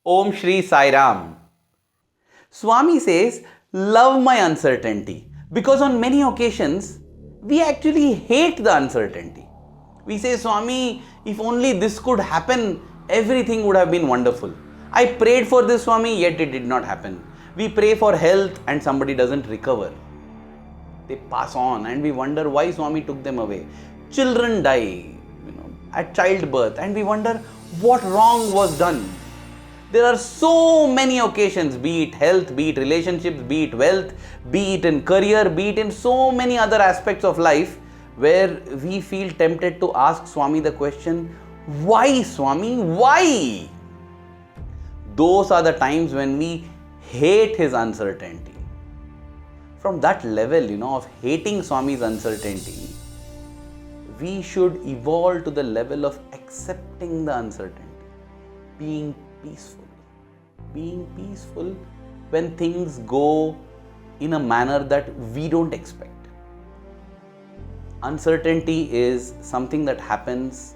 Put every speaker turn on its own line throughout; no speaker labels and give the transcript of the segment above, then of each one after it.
Om Shri Sai Ram. Swami says, love my uncertainty, because on many occasions we actually hate the uncertainty. We say, Swami, if only this could happen, everything would have been wonderful. I prayed for this, Swami, yet it did not happen. We pray for health and somebody doesn't recover. They pass on and we wonder why Swami took them away. Children die, at childbirth, and we wonder what wrong was done. There are so many occasions, be it health, be it relationships, be it wealth, be it in career, be it in so many other aspects of life, where we feel tempted to ask Swami the question, why Swami, why? Those are the times when we hate his uncertainty. From that level, of hating Swami's uncertainty, we should evolve to the level of accepting the uncertainty, being peaceful. Being peaceful when things go in a manner that we don't expect. Uncertainty is something that happens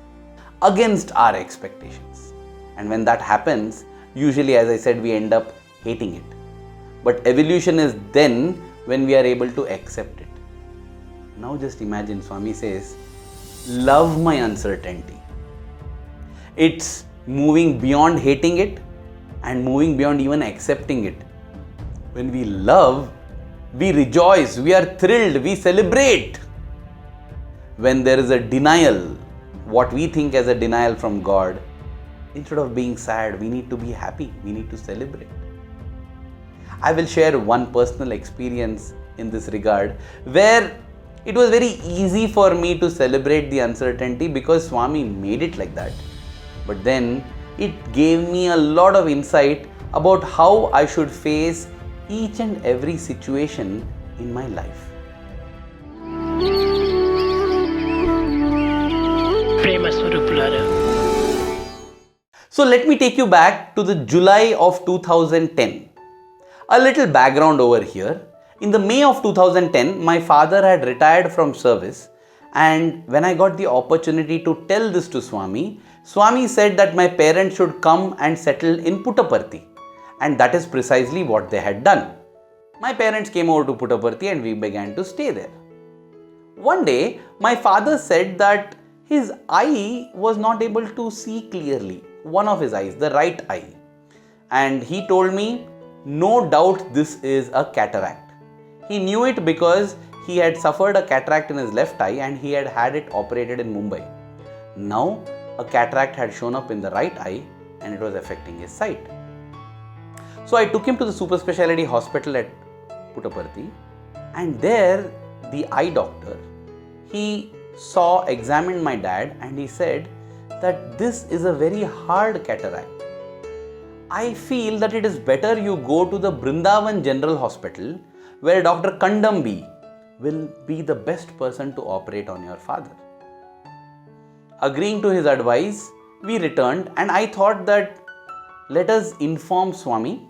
against our expectations. And when that happens, usually, as I said, we end up hating it. But evolution is then when we are able to accept it. Now just imagine, Swami says, love my uncertainty. It's moving beyond hating it and moving beyond even accepting it. When we love, we rejoice, we are thrilled, we celebrate. When there is a denial, what we think as a denial from God, instead of being sad, we need to be happy, we need to celebrate. I will share one personal experience in this regard, where it was very easy for me to celebrate the uncertainty because Swami made it like that. But then it gave me a lot of insight about how I should face each and every situation in my life. So let me take you back to the July of 2010. A little background over here. In the May of 2010, my father had retired from service, and when I got the opportunity to tell this to Swami, Swami said that my parents should come and settle in Puttaparthi, and that is precisely what they had done. My parents came over to Puttaparthi and we began to stay there. One day, my father said that his eye was not able to see clearly, one of his eyes, the right eye. And he told me, no doubt this is a cataract. He knew it because he had suffered a cataract in his left eye and he had had it operated in Mumbai. Now, a cataract had shown up in the right eye and it was affecting his sight. So I took him to the super specialty hospital at Puttaparthi, and there the eye doctor, he examined my dad and he said that this is a very hard cataract. I feel that it is better you go to the Brindavan General Hospital, where Dr. Kandambi will be the best person to operate on your father. Agreeing to his advice, we returned, and I thought that let us inform Swami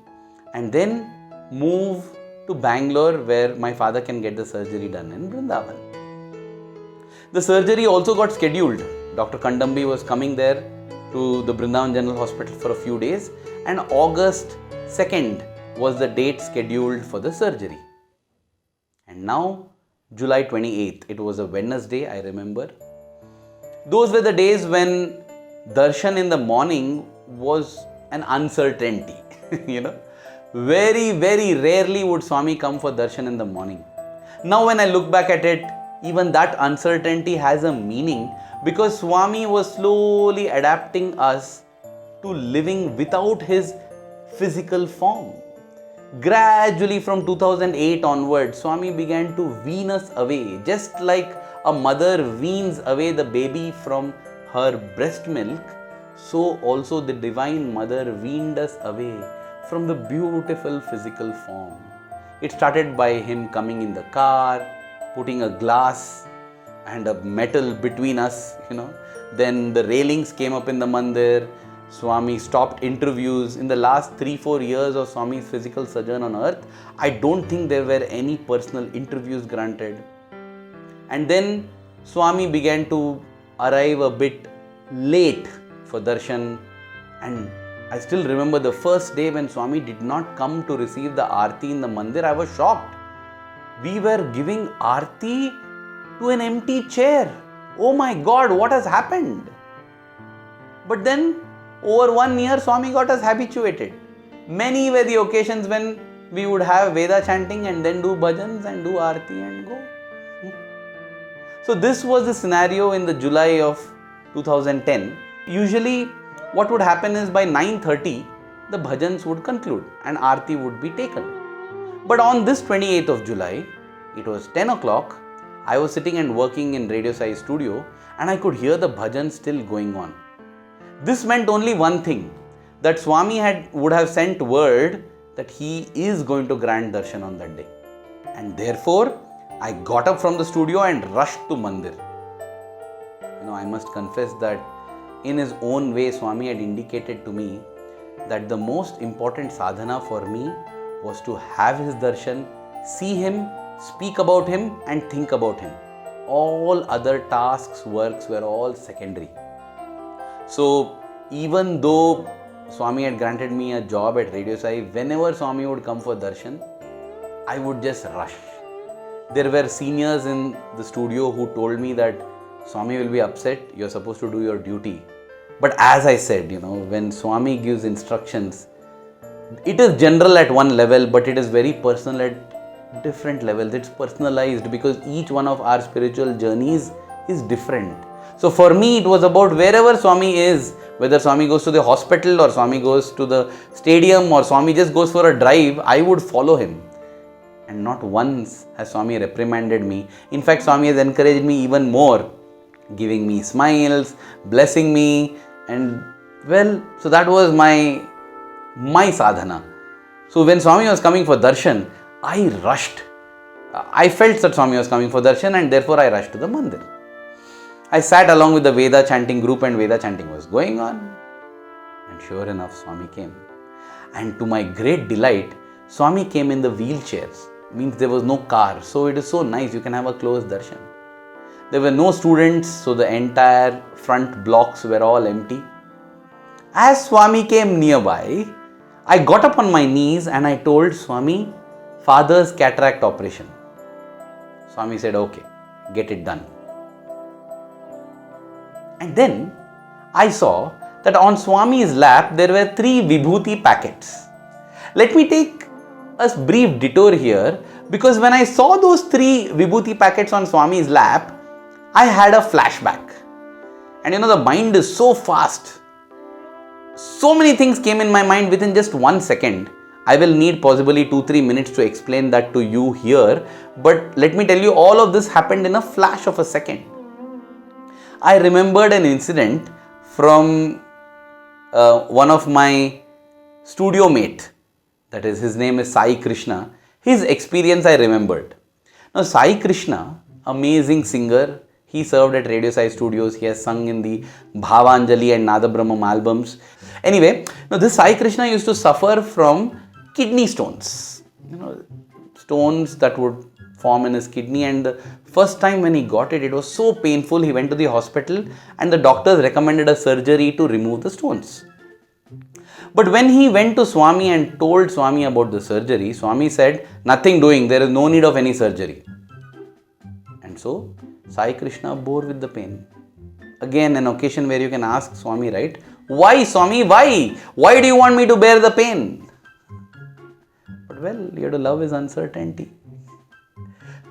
and then move to Bangalore, where my father can get the surgery done in Brindavan. The surgery also got scheduled. Dr. Kandambi was coming there to the Brindavan General Hospital for a few days, and August 2nd was the date scheduled for the surgery. And now, July 28th, it was a Wednesday, I remember. Those were the days when darshan in the morning was an uncertainty. Very, very rarely would Swami come for darshan in the morning. Now when I look back at it, even that uncertainty has a meaning, because Swami was slowly adapting us to living without his physical form. Gradually from 2008 onwards, Swami began to wean us away, just like a mother weans away the baby from her breast milk, so also the Divine Mother weaned us away from the beautiful physical form. It started by him coming in the car, putting a glass and a metal between us, Then the railings came up in the mandir. Swami stopped interviews. In the last 3-4 years of Swami's physical sojourn on earth, I don't think there were any personal interviews granted. And then Swami began to arrive a bit late for darshan, and I still remember the first day when Swami did not come to receive the Aarti in the mandir. I was shocked. We were giving Aarti to an empty chair. Oh my God, what has happened? But then, over 1 year, Swami got us habituated. Many were the occasions when we would have Veda chanting and then do bhajans and do Aarti and go. So this was the scenario in the July of 2010. Usually, what would happen is by 9:30, the bhajans would conclude and Aarti would be taken. But on this 28th of July, it was 10 o'clock, I was sitting and working in Radio Sai studio and I could hear the bhajan still going on. This meant only one thing, that Swami would have sent word that he is going to grant darshan on that day. And therefore, I got up from the studio and rushed to mandir. I must confess that in his own way, Swami had indicated to me that the most important sadhana for me was to have his darshan, see him, speak about him and think about him. All other tasks, works were all secondary. So even though Swami had granted me a job at Radio Sai, whenever Swami would come for darshan, I would just rush. There were seniors in the studio who told me that Swami will be upset, you're supposed to do your duty. But as I said, when Swami gives instructions, it is general at one level, but it is very personal at different levels. It's personalized because each one of our spiritual journeys is different. So for me, it was about wherever Swami is, whether Swami goes to the hospital or Swami goes to the stadium or Swami just goes for a drive, I would follow him. And not once has Swami reprimanded me. In fact, Swami has encouraged me even more, giving me smiles, blessing me, and so that was my sadhana. So when Swami was coming for darshan, I rushed. I felt that Swami was coming for darshan and therefore I rushed to the mandir. I sat along with the Veda chanting group and Veda chanting was going on. And sure enough, Swami came. And to my great delight, Swami came in the wheelchairs. Means there was no car. So it is so nice, you can have a close darshan. There were no students, so the entire front blocks were all empty. As Swami came nearby, I got up on my knees and I told Swami, father's cataract operation. Swami said, okay, get it done. And then I saw that on Swami's lap there were 3 Vibhuti packets. Let me take a brief detour here because when I saw those 3 Vibhuti packets on Swami's lap, I had a flashback. And the mind is so fast. So many things came in my mind within just 1 second. I will need possibly 2-3 minutes to explain that to you here. But let me tell you, all of this happened in a flash of a second. I remembered an incident from one of my studio mate. That is, his name is Sai Krishna. His experience I remembered. Now, Sai Krishna, amazing singer. He served at Radio Sai Studios. He has sung in the Bhavanjali and Nada Brahmam albums. Anyway, now this Sai Krishna used to suffer from kidney stones. Stones that would form in his kidney, and the first time when he got it, it was so painful. He went to the hospital and the doctors recommended a surgery to remove the stones. But when he went to Swami and told Swami about the surgery, Swami said, nothing doing, there is no need of any surgery. And so, Sai Krishna bore with the pain. Again, an occasion where you can ask Swami, right? Why, Swami, why? Why do you want me to bear the pain? But you have to love his uncertainty.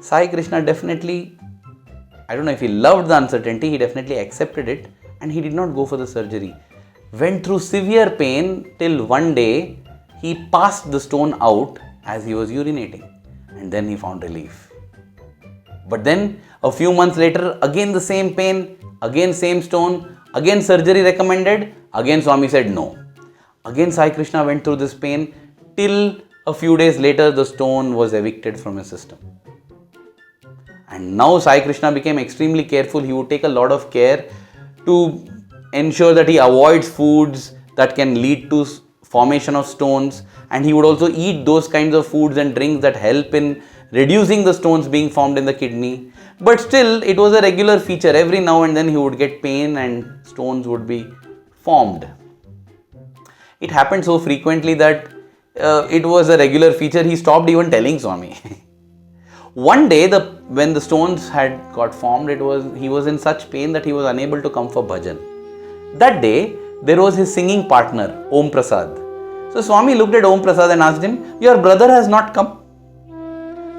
Sai Krishna definitely, I don't know if he loved the uncertainty, he definitely accepted it and he did not go for the surgery. Went through severe pain till one day he passed the stone out as he was urinating and then he found relief. But then a few months later, again the same pain, again same stone, again surgery recommended, again Swami said no. Again Sai Krishna went through this pain till a few days later the stone was evicted from his system. And now Sai Krishna became extremely careful. He would take a lot of care to ensure that he avoids foods that can lead to formation of stones, and he would also eat those kinds of foods and drinks that help in reducing the stones being formed in the kidney. But still, it was a regular feature. Every now and then he would get pain and stones would be formed. It happened so frequently that it was a regular feature. He stopped even telling Swami. One day, when the stones had got formed, he was in such pain that he was unable to come for bhajan. That day, there was his singing partner, Om Prasad. So Swami looked at Om Prasad and asked him, "Your brother has not come."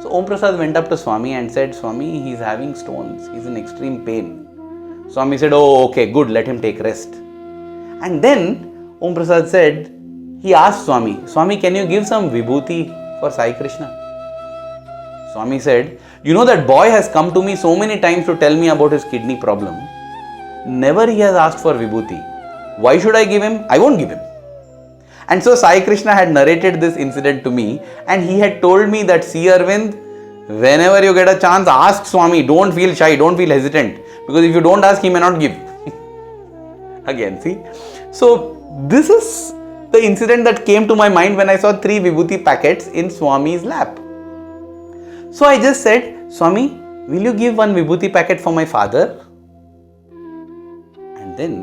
So Om Prasad went up to Swami and said, "Swami, he's having stones. He's in extreme pain." Swami said, "Oh, okay, good. Let him take rest." And then Om Prasad said, he asked Swami, "Swami, can you give some vibhuti for Sai Krishna?" Swami said, "You know that boy has come to me so many times to tell me about his kidney problem. Never he has asked for vibhuti. Why should I give him? I won't give him." And so Sai Krishna had narrated this incident to me, and he had told me that, "See Arvind, whenever you get a chance, ask Swami. Don't feel shy, don't feel hesitant. Because if you don't ask, he may not give." Again, see. So this is the incident that came to my mind when I saw 3 vibhuti packets in Swami's lap. So I just said, "Swami, will you give one vibhuti packet for my father?" And then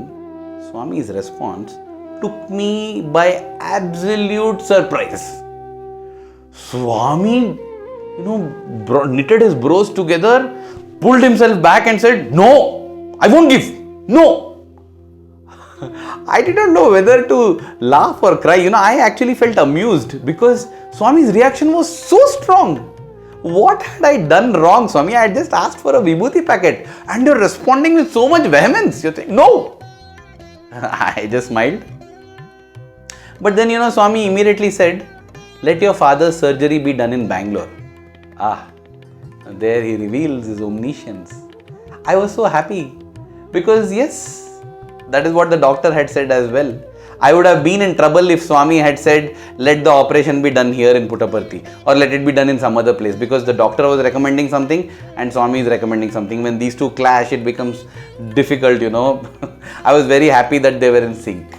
Swami's response took me by absolute surprise. Swami, knitted his brows together, pulled himself back and said, "No, I won't give. No." I did not know whether to laugh or cry. I actually felt amused because Swami's reaction was so strong. What had I done wrong, Swami? I had just asked for a vibhuti packet and you're responding with so much vehemence. You're saying, "No." I just smiled. But then, Swami immediately said, "Let your father's surgery be done in Bangalore." There he reveals his omniscience. I was so happy because yes, that is what the doctor had said as well. I would have been in trouble if Swami had said, "Let the operation be done here in Puttaparthi or let it be done in some other place," because the doctor was recommending something and Swami is recommending something. When these two clash, it becomes difficult, I was very happy that they were in sync.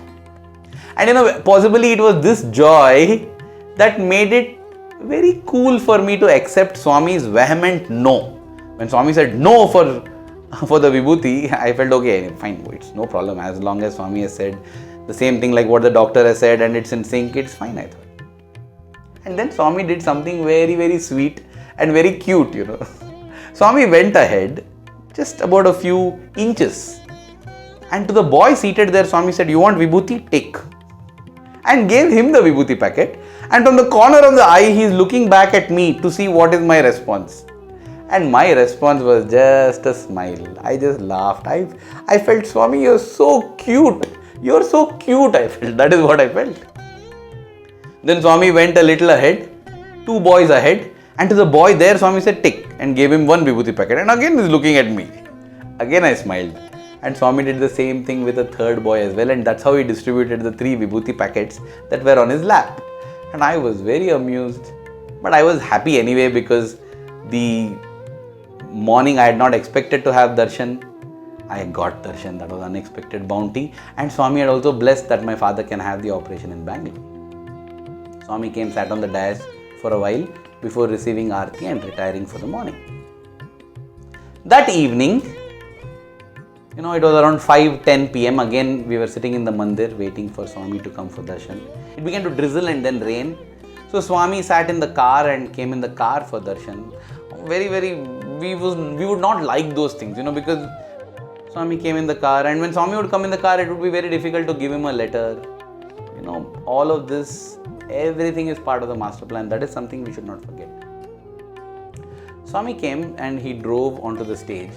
And possibly it was this joy that made it very cool for me to accept Swami's vehement no. When Swami said no for the vibhuti, I felt okay, fine, it's no problem. As long as Swami has said the same thing like what the doctor has said and it's in sync, it's fine, I thought. And then Swami did something very, very sweet and very cute, Swami went ahead just about a few inches. And to the boy seated there, Swami said, "You want vibhuti? Take." And gave him the vibhuti packet. And from the corner of the eye, he is looking back at me to see what is my response. And my response was just a smile. I just laughed. I felt, "Swami, you're so cute. You're so cute," I felt. That is what I felt. Then Swami went a little ahead, 2 boys ahead. And to the boy there, Swami said, "Take," and gave him one vibhuti packet. And again he's looking at me. Again I smiled. And Swami did the same thing with a 3rd boy as well. And that's how he distributed the 3 vibhuti packets that were on his lap. And I was very amused. But I was happy anyway because the morning I had not expected to have darshan. I got darshan. That was unexpected bounty. And Swami had also blessed that my father can have the operation in Bangalore. Swami came, sat on the dais for a while before receiving Aarti and retiring for the morning. That evening, it was around 5:10 p.m. Again, we were sitting in the mandir waiting for Swami to come for darshan. It began to drizzle and then rain. So Swami sat in the car and came in the car for darshan. We would not like those things, because Swami came in the car, and when Swami would come in the car, it would be very difficult to give him a letter. All of this, everything is part of the master plan. That is something we should not forget. Swami came and he drove onto the stage,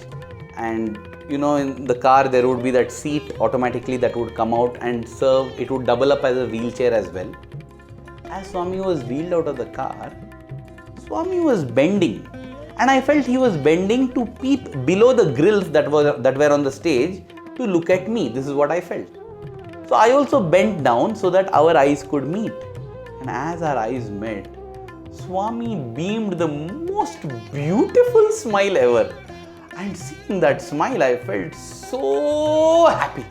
and in the car there would be that seat automatically that would come out and serve. It would double up as a wheelchair as well. As Swami was wheeled out of the car, Swami was bending. And I felt he was bending to peep below the grills that were on the stage to look at me. This is what I felt. So I also bent down so that our eyes could meet. And as our eyes met, Swami beamed the most beautiful smile ever. And seeing that smile, I felt so happy.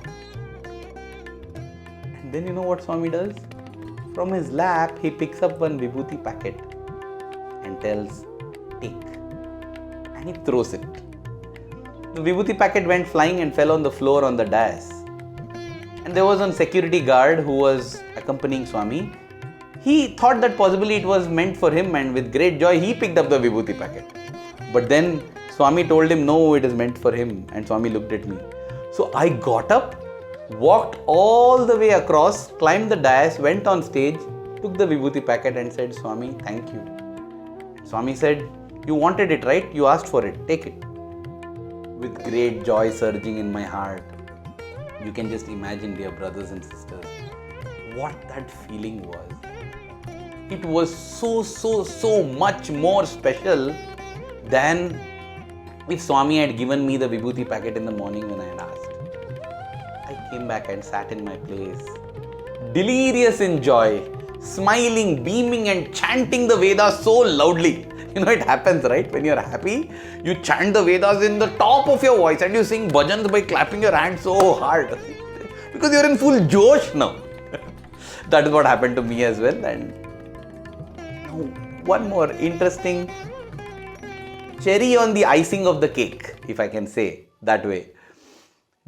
And then what Swami does? From his lap, he picks up one vibhuti packet and tells, "Take." And he throws it. The vibhuti packet went flying and fell on the floor on the dais. And there was one security guard who was accompanying Swami, he thought that possibly it was meant for him, and with great joy he picked up the vibhuti packet. But then Swami told him, no, it is meant for him, and Swami looked at me. So I got up, walked all the way across, climbed the dais, went on stage, took the vibhuti packet and said, Swami, thank you. Swami said, you wanted it, right? You asked for it. Take it. With great joy surging in my heart. You can just imagine, dear brothers and sisters, what that feeling was. It was so much more special than if Swami had given me the vibhuti packet in the morning when I had asked. I came back and sat in my place, delirious in joy, smiling, beaming and chanting the Vedas so loudly. You know, it happens, right? When you're happy, you chant the Vedas in the top of your voice and you sing bhajans by clapping your hands so hard because you're in full josh now. That is what happened to me as well. And one more interesting cherry on the icing of the cake, if I can say that way.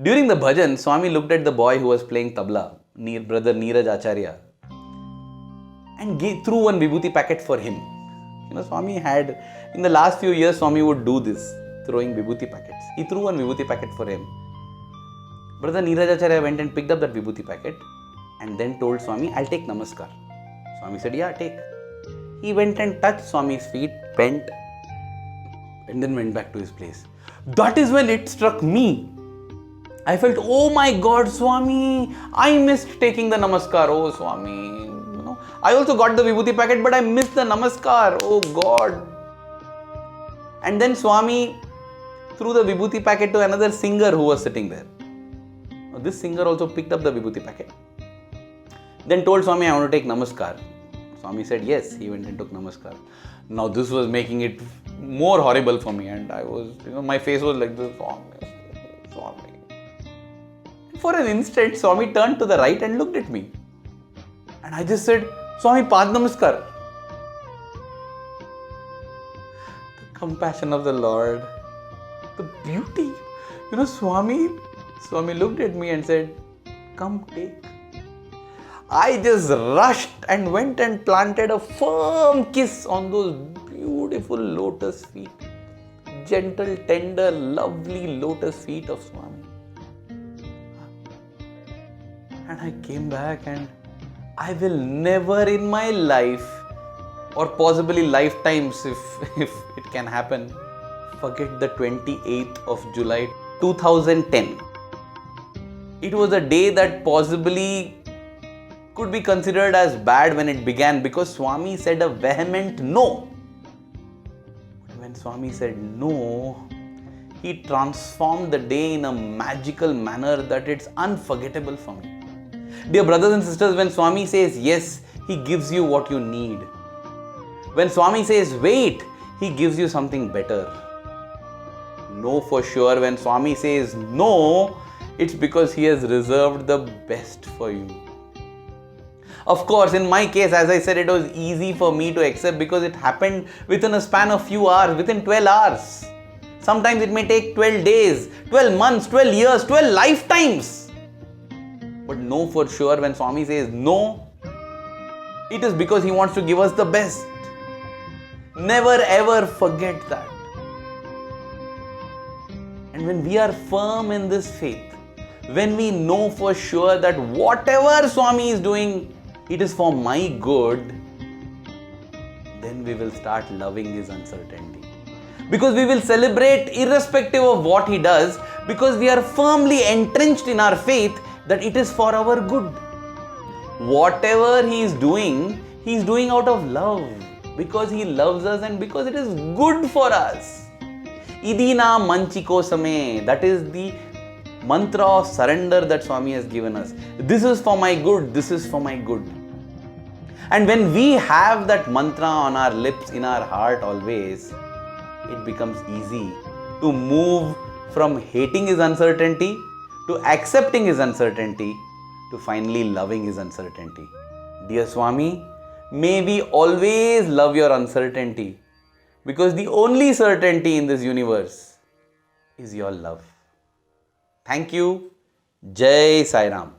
During the bhajan, Swami looked at the boy who was playing tabla, brother Neeraj Acharya, and threw one vibhuti packet for him. You know, Swami had, in the last few years, Swami would do this, throwing vibhuti packets. He threw one vibhuti packet for him. Brother Neeraj Acharya went and picked up that vibhuti packet and then told Swami, I'll take namaskar. Swami said, yeah, take. He went and touched Swami's feet, bent, and then went back to his place. That is when it struck me. I felt, oh my God, Swami, I missed taking the namaskar. Oh, Swami, I also got the vibhuti packet, but I missed the namaskar. Oh God. And then Swami threw the vibhuti packet to another singer who was sitting there. Now, this singer also picked up the vibhuti packet. Then told Swami, I want to take namaskar. Swami said yes. He went and took namaskar. Now this was making it more horrible for me, and I was, my face was like this. Swami. For an instant, Swami turned to the right and looked at me. And I just said, Swami, Pad Namaskar. The compassion of the Lord, the beauty. Swami looked at me and said, come take. I just rushed and went and planted a firm kiss on those beautiful lotus feet. Gentle, tender, lovely lotus feet of Swami. And I came back and I will never in my life, or possibly lifetimes if it can happen, forget the 28th of July 2010. It was a day that possibly could be considered as bad when it began because Swami said a vehement no. When Swami said no, he transformed the day in a magical manner that it's unforgettable for me. Dear brothers and sisters, when Swami says yes, he gives you what you need. When Swami says wait, he gives you something better. Know for sure, when Swami says no, it's because he has reserved the best for you. Of course, in my case, as I said, it was easy for me to accept because it happened within a span of few hours, within 12 hours. Sometimes it may take 12 days, 12 months, 12 years, 12 lifetimes. But know for sure, when Swami says no, it is because he wants to give us the best. Never ever forget that. And when we are firm in this faith, when we know for sure that whatever Swami is doing, it is for my good, then we will start loving his uncertainty. Because we will celebrate irrespective of what he does, because we are firmly entrenched in our faith that it is for our good. Whatever he is doing out of love, because he loves us and because it is good for us. Idina manchiko same, that is the mantra of surrender that Swami has given us. This is for my good, this is for my good. And when we have that mantra on our lips, in our heart always, it becomes easy to move from hating his uncertainty to accepting his uncertainty, to finally loving his uncertainty. Dear Swami, may we always love your uncertainty, because the only certainty in this universe is your love. Thank you. Jai Sai Ram.